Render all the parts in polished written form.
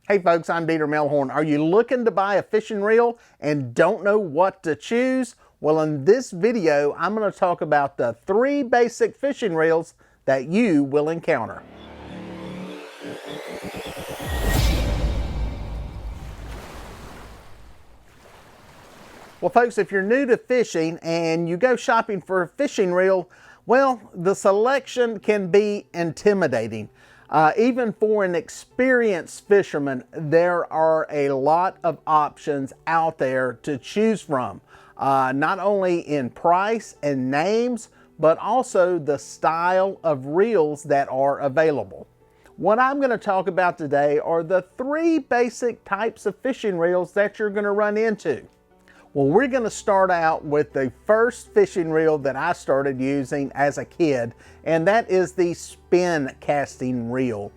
Hey folks, I'm Melhorn. Are you looking to buy a fishing reel and don't know what to choose? Well, in this video, I'm going to talk about the 3 basic fishing reels that you will encounter. Well folks, if you're new to fishing and you go shopping for a fishing reel, well, the selection can be intimidating. Even for an experienced fisherman, there are a lot of options out there to choose from. Not only in price and names, but also the style of reels that are available. What I'm going to talk about today are the 3 basic types of fishing reels that you're going to run into. Well, we're going to start out with the first fishing reel that I started using as a kid, and that is the Spincasting reel.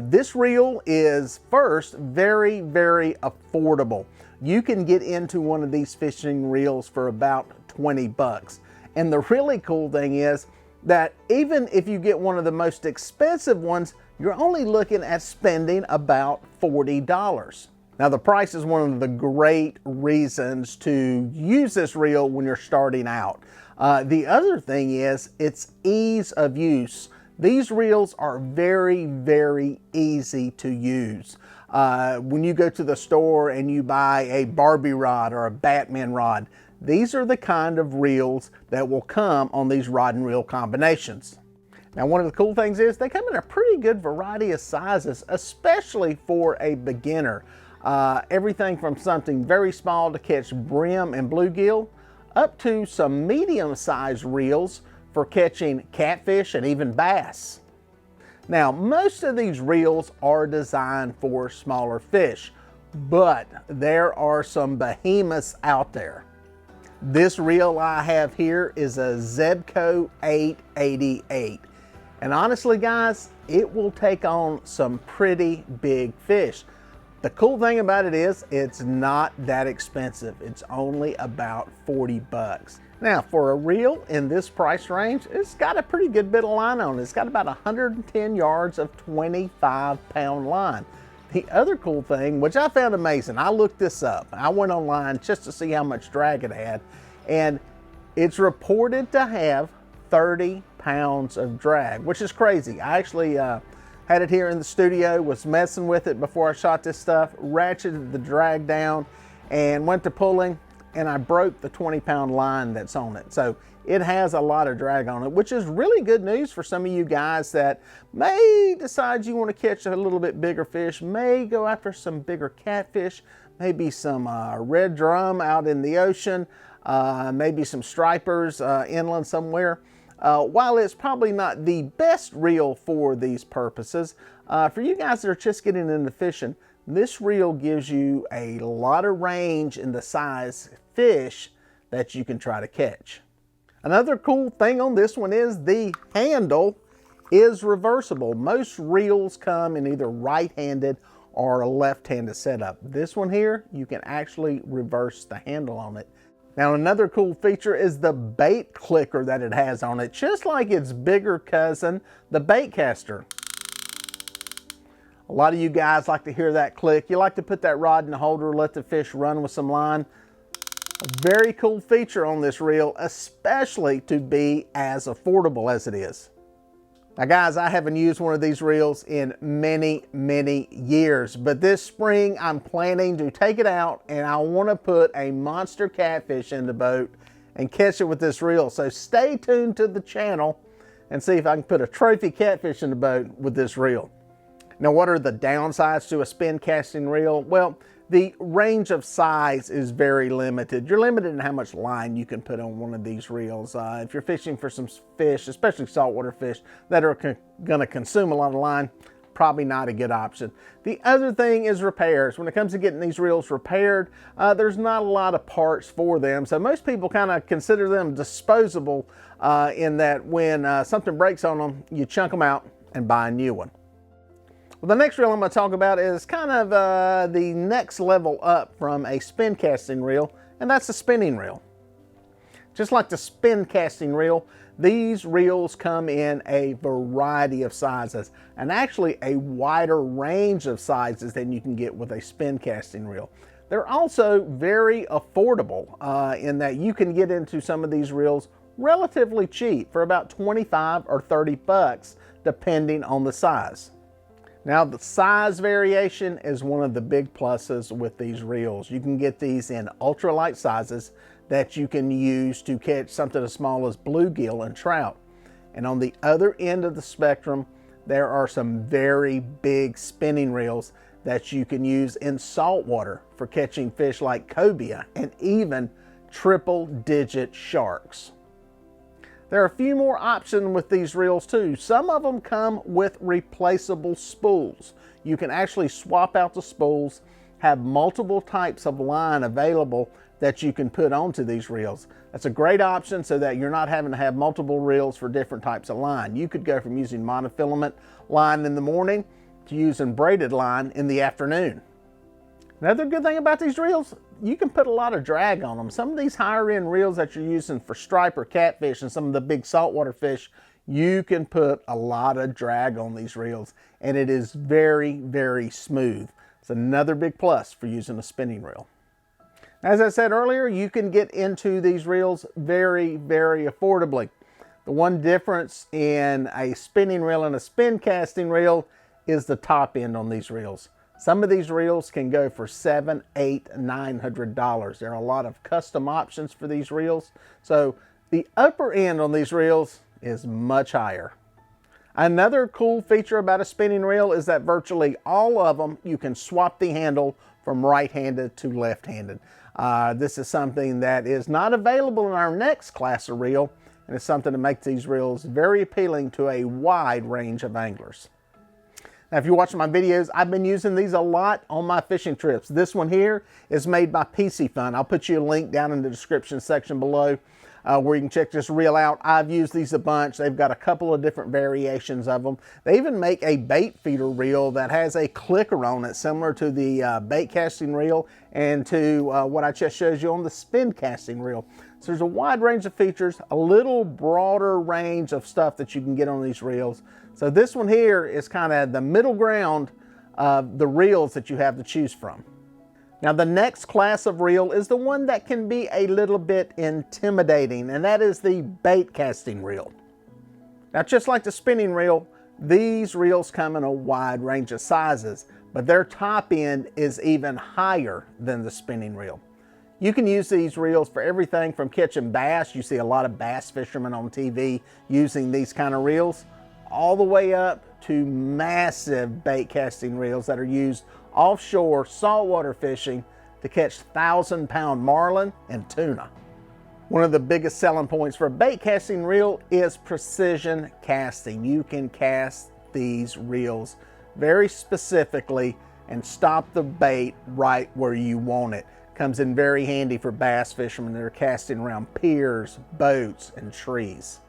This reel is first very affordable. You can get into one of these fishing reels for about 20 bucks. And the really cool thing is that even if you get one of the most expensive ones, you're only looking at spending about $40. Now the price is one of the great reasons to use this reel when you're starting out. The other thing is its ease of use. These reels are very easy to use. When you go to the store and you buy a Barbie rod or a Batman rod, these are the kind of reels that will come on these rod and reel combinations. Now one of the cool things is they come in a pretty good variety of sizes, especially for a beginner. Everything from something very small to catch brim and bluegill up to some medium-sized reels for catching catfish and even bass. Now most of these reels are designed for smaller fish, but there are some behemoths out there. This reel I have here is a Zebco 888, and honestly guys, it will take on some pretty big fish. The cool thing about it is it's not that expensive. It's only about 40 bucks. Now for a reel in this price range, it's got a pretty good bit of line on it. It's got about 110 yards of 25-pound line. The other cool thing, which I found amazing, I looked this up. I went online just to see how much drag it had, and it's reported to have 30 pounds of drag, which is crazy. I actually had it here in the studio, was messing with it before I shot this stuff, ratcheted the drag down and went to pulling, and I broke the 20-pound line that's on it. So it has a lot of drag on it, which is really good news for some of you guys that may decide you want to catch a little bit bigger fish, may go after some bigger catfish, maybe some red drum out in the ocean, maybe some stripers inland somewhere. While it's probably not the best reel for these purposes, for you guys that are just getting into fishing, this reel gives you a lot of range in the size fish that you can try to catch. Another cool thing on this one is the handle is reversible. Most reels come in either right-handed or a left-handed setup. This one here, you can actually reverse the handle on it. Now another cool feature is the bait clicker that it has on it, just like its bigger cousin, the baitcaster. A lot of you guys like to hear that click. You like to put that rod in the holder, let the fish run with some line. A very cool feature on this reel, especially to be as affordable as it is. Now guys, I haven't used one of these reels in many years, but this spring I'm planning to take it out and I want to put a monster catfish in the boat and catch it with this reel. So stay tuned to the channel and see if I can put a trophy catfish in the boat with this reel. Now what are the downsides to a Spincasting reel? Well, the range of size is very limited. You're limited in how much line you can put on one of these reels. If you're fishing for some fish, especially saltwater fish, that are going to consume a lot of line, probably not a good option. The other thing is repairs. When it comes to getting these reels repaired, there's not a lot of parts for them. So most people kind of consider them disposable in that when something breaks on them, you chunk them out and buy a new one. Well, the next reel I'm going to talk about is kind of the next level up from a Spincasting reel, and that's a spinning reel. Just like the Spincasting reel, These reels come in a variety of sizes, and actually a wider range of sizes than you can get with a spin casting reel. They're also very affordable in that you can get into some of these reels relatively cheap for about 25 or 30 bucks depending on the size. Now, the size variation is one of the big pluses with these reels. You can get these in ultralight sizes that you can use to catch something as small as bluegill and trout. And on the other end of the spectrum, there are some very big spinning reels that you can use in saltwater for catching fish like cobia and even triple-digit sharks. There are a few more options with these reels too. Some of them come with replaceable spools. You can actually swap out the spools, have multiple types of line available that you can put onto these reels. That's a great option so that you're not having to have multiple reels for different types of line. You could go from using monofilament line in the morning to using braided line in the afternoon. Another good thing about these reels, you can put a lot of drag on them. Some of these higher end reels that you're using for striper, catfish, and some of the big saltwater fish, you can put a lot of drag on these reels, and it is very, very smooth. It's another big plus for using a spinning reel. As I said earlier, you can get into these reels very, very affordably. The one difference in a spinning reel and a spin casting reel is the top end on these reels. Some of these reels can go for $700, $800, $900. There are a lot of custom options for these reels. So the upper end on these reels is much higher. Another cool feature about a spinning reel is that virtually all of them, you can swap the handle from right-handed to left-handed. This is something that is not available in our next class of reel, and it's something that makes these reels very appealing to a wide range of anglers. Now, if you're watching my videos, I've been using these a lot on my fishing trips. This one here is made by PC Fun. I'll put you a link down in the description section below where you can check this reel out. I've used these a bunch. They've got a couple of different variations of them. They even make a bait feeder reel that has a clicker on it, similar to the bait casting reel and to what I just showed you on the spin casting reel. So there's a wide range of features, a little broader range of stuff that you can get on these reels. So this one here is kind of the middle ground of the reels that you have to choose from. Now, the next class of reel is the one that can be a little bit intimidating, and that is the bait casting reel. Now, just like the spinning reel, these reels come in a wide range of sizes, but their top end is even higher than the spinning reel. You can use these reels for everything from catching bass. You see a lot of bass fishermen on TV using these kind of reels, all the way up to massive bait casting reels that are used offshore saltwater fishing to catch 1,000-pound marlin and tuna. One of the biggest selling points for a bait casting reel is precision casting. You can cast these reels very specifically and stop the bait right where you want it. Comes in very handy for bass fishermen that are casting around piers, boats, and trees.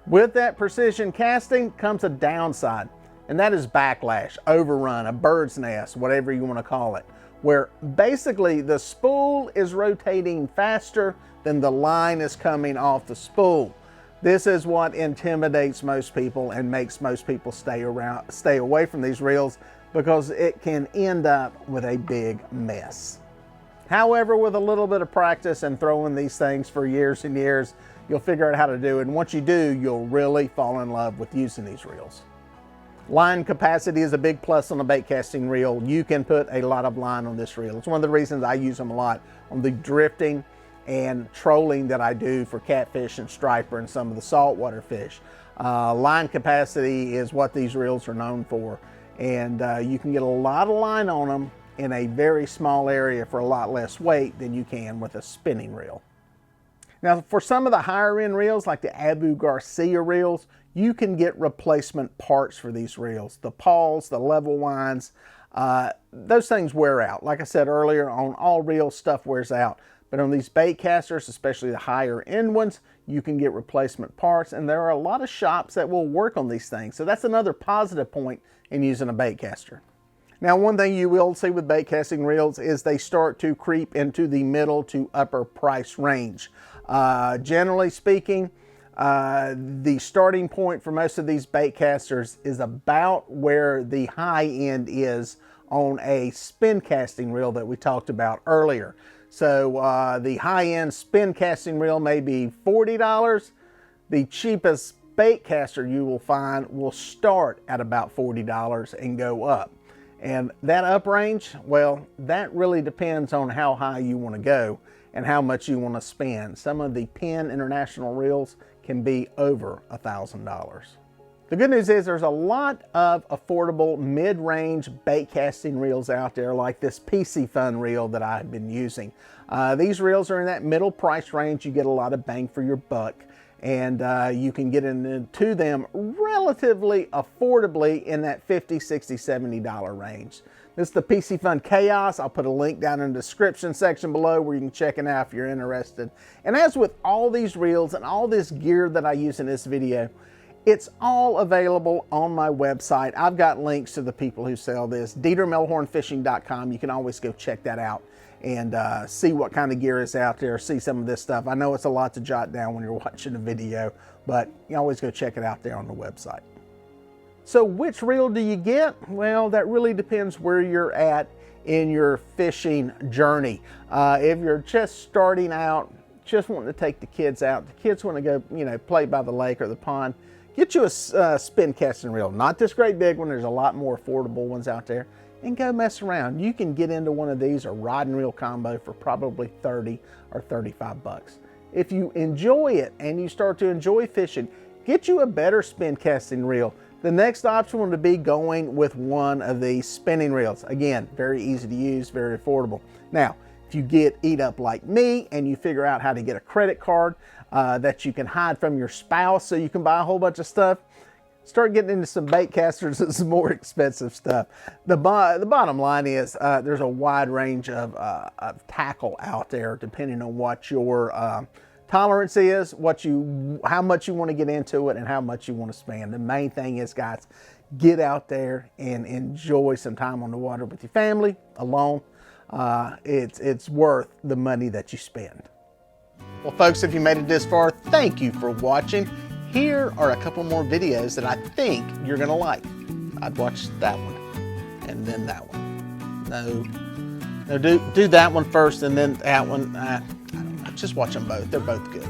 With that precision casting comes a downside, and that is backlash, overrun, a bird's nest, whatever you want to call it, where basically the spool is rotating faster than the line is coming off the spool. This is what intimidates most people and makes most people stay away from these reels, because it can end up with a big mess. However, with a little bit of practice and throwing these things for years and years, you'll figure out how to do it. And once you do, you'll really fall in love with using these reels. Line capacity is a big plus on a bait casting reel. You can put a lot of line on this reel. It's one of the reasons I use them a lot on the drifting and trolling that I do for catfish and striper and some of the saltwater fish. Line capacity is what these reels are known for. And you can get a lot of line on them in a very small area for a lot less weight than you can with a spinning reel. Now, for some of the higher end reels, like the Abu Garcia reels, you can get replacement parts for these reels. The pawls, the level winds, those things wear out. Like I said earlier, on all reels, stuff wears out. But on these bait casters, especially the higher end ones, you can get replacement parts, and there are a lot of shops that will work on these things. So that's another positive point in using a bait caster. Now, one thing you will see with bait casting reels is they start to creep into the middle to upper price range. Generally speaking, The starting point for most of these bait casters is about where the high end is on a spin casting reel that we talked about earlier. So the high end spin casting reel may be $40. The cheapest bait caster you will find will start at about $40 and go up. And that up range, well, that really depends on how high you want to go and how much you want to spend. Some of the Penn International reels can be over $1,000. The good news is there's a lot of affordable mid-range bait casting reels out there, like this PC Fun reel that I've been using. These reels are in that middle price range. You get a lot of bang for your buck, and you can get into them relatively affordably in that $50, $60, $70 range. This is the PC Fun Chaos. I'll put a link down in the description section below where you can check it out if you're interested. And as with all these reels and all this gear that I use in this video, it's all available on my website. I've got links to the people who sell this, DieterMelhornFishing.com. You can always go check that out and see what kind of gear is out there, see some of this stuff. I know it's a lot to jot down when you're watching a video, but you can always go check it out there on the website. So which reel do you get? Well, that really depends where you're at in your fishing journey. If you're just starting out, just wanting to take the kids out, the kids want to go, play by the lake or the pond, get you a spin casting reel. Not this great big one. There's a lot more affordable ones out there. And go mess around. You can get into one of these, a rod and reel combo, for probably 30 or 35 bucks. If you enjoy it and you start to enjoy fishing, get you a better spin casting reel. The next option would be going with one of these spinning reels. Again, very easy to use, very affordable. Now, if you get eat up like me and you figure out how to get a credit card that you can hide from your spouse so you can buy a whole bunch of stuff, start getting into some bait casters and some more expensive stuff. The bottom line is there's a wide range of tackle out there depending on what your tolerance is, how much you want to get into it, and how much you want to spend. The main thing is, guys, get out there and enjoy some time on the water with your family, alone. It's worth the money that you spend. Well, folks, if you made it this far, thank you for watching. Here are a couple more videos that I think you're gonna like. I'd watch that one and then that one. No, do that one first and then that one. I don't know, just watch them both. They're both good.